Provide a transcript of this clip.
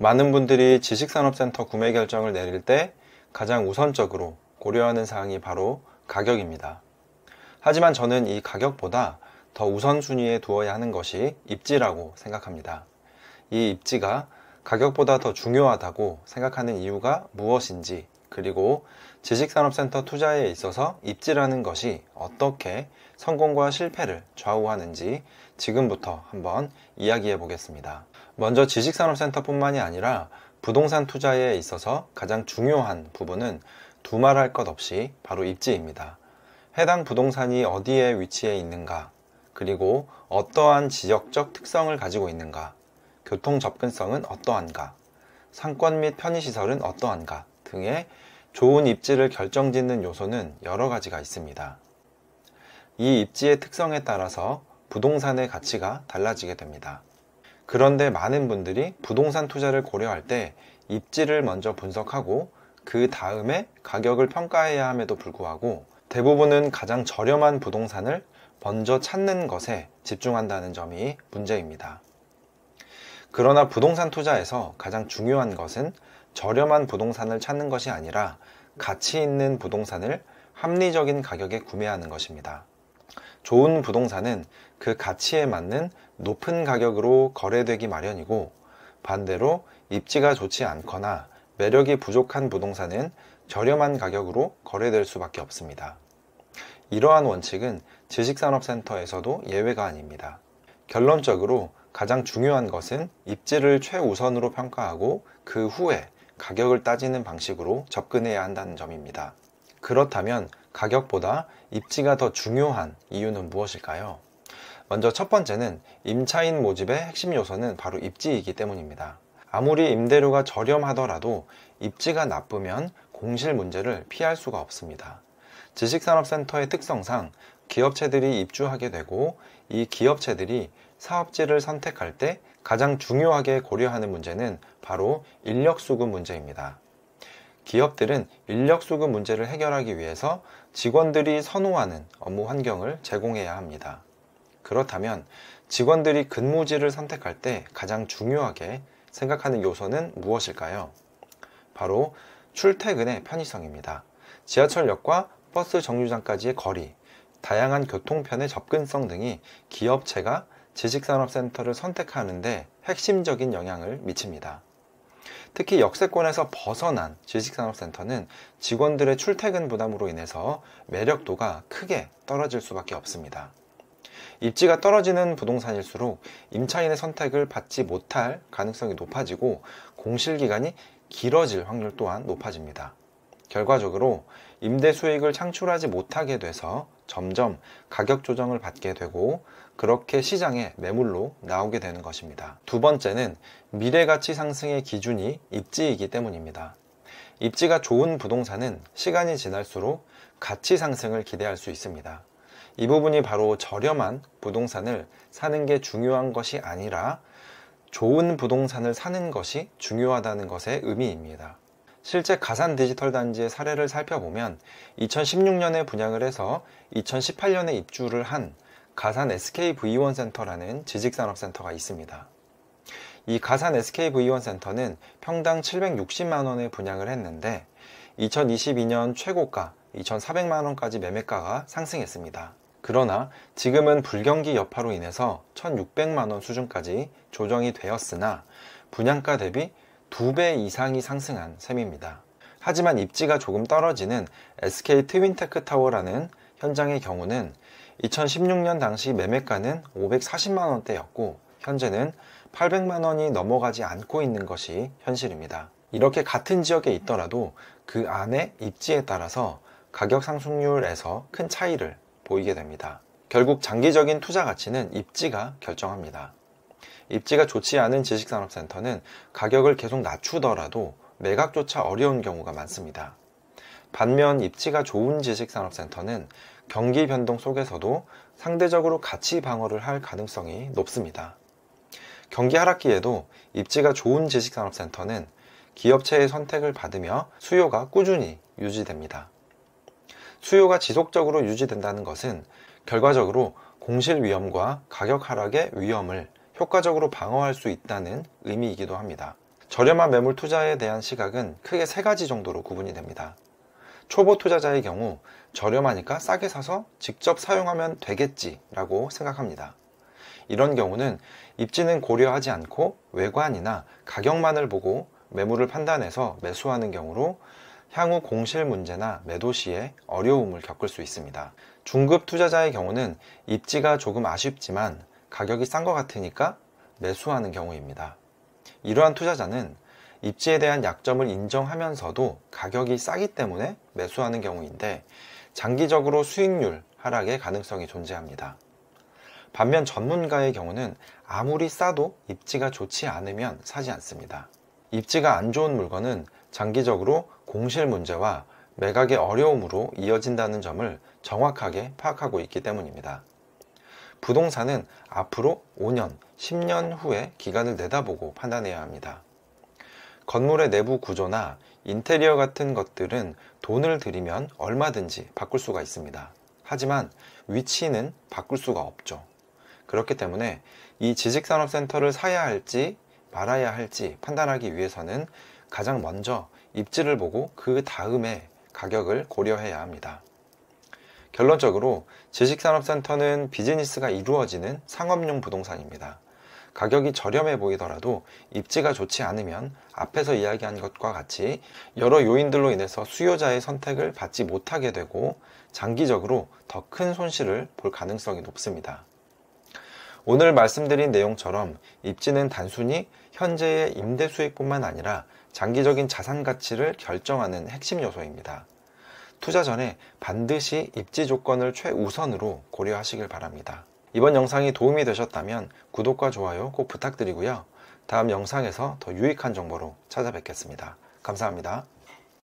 많은 분들이 지식산업센터 구매 결정을 내릴 때 가장 우선적으로 고려하는 사항이 바로 가격입니다. 하지만 저는 이 가격보다 더 우선순위에 두어야 하는 것이 입지라고 생각합니다. 이 입지가 가격보다 더 중요하다고 생각하는 이유가 무엇인지, 그리고 지식산업센터 투자에 있어서 입지라는 것이 어떻게 성공과 실패를 좌우하는지 지금부터 한번 이야기해 보겠습니다. 먼저 지식산업센터뿐만이 아니라 부동산 투자에 있어서 가장 중요한 부분은 두말할 것 없이 바로 입지입니다. 해당 부동산이 어디에 위치해 있는가, 그리고 어떠한 지역적 특성을 가지고 있는가, 교통 접근성은 어떠한가, 상권 및 편의시설은 어떠한가 등의 좋은 입지를 결정짓는 요소는 여러 가지가 있습니다. 이 입지의 특성에 따라서 부동산의 가치가 달라지게 됩니다. 그런데 많은 분들이 부동산 투자를 고려할 때 입지를 먼저 분석하고 그 다음에 가격을 평가해야 함에도 불구하고 대부분은 가장 저렴한 부동산을 먼저 찾는 것에 집중한다는 점이 문제입니다. 그러나 부동산 투자에서 가장 중요한 것은 저렴한 부동산을 찾는 것이 아니라 가치 있는 부동산을 합리적인 가격에 구매하는 것입니다. 좋은 부동산은 그 가치에 맞는 높은 가격으로 거래되기 마련이고, 반대로 입지가 좋지 않거나 매력이 부족한 부동산은 저렴한 가격으로 거래될 수밖에 없습니다. 이러한 원칙은 지식산업센터에서도 예외가 아닙니다. 결론적으로 가장 중요한 것은 입지를 최우선으로 평가하고 그 후에 가격을 따지는 방식으로 접근해야 한다는 점입니다. 그렇다면 가격보다 입지가 더 중요한 이유는 무엇일까요? 먼저 첫 번째는 임차인 모집의 핵심 요소는 바로 입지이기 때문입니다. 아무리 임대료가 저렴하더라도 입지가 나쁘면 공실 문제를 피할 수가 없습니다. 지식산업센터의 특성상 기업체들이 입주하게 되고, 이 기업체들이 사업지를 선택할 때 가장 중요하게 고려하는 문제는 바로 인력 수급 문제입니다. 기업들은 인력 수급 문제를 해결하기 위해서 직원들이 선호하는 업무 환경을 제공해야 합니다. 그렇다면 직원들이 근무지를 선택할 때 가장 중요하게 생각하는 요소는 무엇일까요? 바로 출퇴근의 편의성입니다. 지하철역과 버스 정류장까지의 거리, 다양한 교통편의 접근성 등이 기업체가 지식산업센터를 선택하는데 핵심적인 영향을 미칩니다. 특히 역세권에서 벗어난 지식산업센터는 직원들의 출퇴근 부담으로 인해서 매력도가 크게 떨어질 수밖에 없습니다. 입지가 떨어지는 부동산일수록 임차인의 선택을 받지 못할 가능성이 높아지고 공실기간이 길어질 확률 또한 높아집니다. 결과적으로 임대 수익을 창출하지 못하게 돼서 점점 가격 조정을 받게 되고, 그렇게 시장에 매물로 나오게 되는 것입니다. 두 번째는 미래가치 상승의 기준이 입지이기 때문입니다. 입지가 좋은 부동산은 시간이 지날수록 가치 상승을 기대할 수 있습니다. 이 부분이 바로 저렴한 부동산을 사는 게 중요한 것이 아니라 좋은 부동산을 사는 것이 중요하다는 것의 의미입니다. 실제 가산 디지털 단지의 사례를 살펴보면 2016년에 분양을 해서 2018년에 입주를 한 가산 SKV1 센터라는 지식산업센터가 있습니다. 이 가산 SKV1 센터는 평당 760만원에 분양을 했는데 2022년 최고가 2,400만원까지 매매가가 상승했습니다. 그러나 지금은 불경기 여파로 인해서 1,600만원 수준까지 조정이 되었으나 분양가 대비 2배 이상이 상승한 셈입니다. 하지만 입지가 조금 떨어지는 SK 트윈테크타워라는 현장의 경우는 2016년 당시 매매가는 540만원대였고 현재는 800만원이 넘어가지 않고 있는 것이 현실입니다. 이렇게 같은 지역에 있더라도 그 안의 입지에 따라서 가격 상승률에서 큰 차이를 보이게 됩니다. 결국 장기적인 투자 가치는 입지가 결정합니다. 입지가 좋지 않은 지식산업센터는 가격을 계속 낮추더라도 매각조차 어려운 경우가 많습니다. 반면 입지가 좋은 지식산업센터는 경기 변동 속에서도 상대적으로 가치 방어를 할 가능성이 높습니다. 경기 하락기에도 입지가 좋은 지식산업센터는 기업체의 선택을 받으며 수요가 꾸준히 유지됩니다. 수요가 지속적으로 유지된다는 것은 결과적으로 공실 위험과 가격 하락의 위험을 효과적으로 방어할 수 있다는 의미이기도 합니다. 저렴한 매물 투자에 대한 시각은 크게 세 가지 정도로 구분이 됩니다. 초보 투자자의 경우 저렴하니까 싸게 사서 직접 사용하면 되겠지 라고 생각합니다. 이런 경우는 입지는 고려하지 않고 외관이나 가격만을 보고 매물을 판단해서 매수하는 경우로 향후 공실 문제나 매도 시에 어려움을 겪을 수 있습니다. 중급 투자자의 경우는 입지가 조금 아쉽지만 가격이 싼 것 같으니까 매수하는 경우입니다. 이러한 투자자는 입지에 대한 약점을 인정하면서도 가격이 싸기 때문에 매수하는 경우인데 장기적으로 수익률 하락의 가능성이 존재합니다. 반면 전문가의 경우는 아무리 싸도 입지가 좋지 않으면 사지 않습니다. 입지가 안 좋은 물건은 장기적으로 공실 문제와 매각의 어려움으로 이어진다는 점을 정확하게 파악하고 있기 때문입니다. 부동산은 앞으로 5년, 10년 후의 기간을 내다보고 판단해야 합니다. 건물의 내부 구조나 인테리어 같은 것들은 돈을 들이면 얼마든지 바꿀 수가 있습니다. 하지만 위치는 바꿀 수가 없죠. 그렇기 때문에 이 지식산업센터를 사야 할지 말아야 할지 판단하기 위해서는 가장 먼저 입지를 보고 그 다음에 가격을 고려해야 합니다. 결론적으로 지식산업센터는 비즈니스가 이루어지는 상업용 부동산입니다. 가격이 저렴해 보이더라도 입지가 좋지 않으면 앞에서 이야기한 것과 같이 여러 요인들로 인해서 수요자의 선택을 받지 못하게 되고 장기적으로 더 큰 손실을 볼 가능성이 높습니다. 오늘 말씀드린 내용처럼 입지는 단순히 현재의 임대 수익뿐만 아니라 장기적인 자산 가치를 결정하는 핵심 요소입니다. 투자 전에 반드시 입지 조건을 최우선으로 고려하시길 바랍니다. 이번 영상이 도움이 되셨다면 구독과 좋아요 꼭 부탁드리고요. 다음 영상에서 더 유익한 정보로 찾아뵙겠습니다. 감사합니다.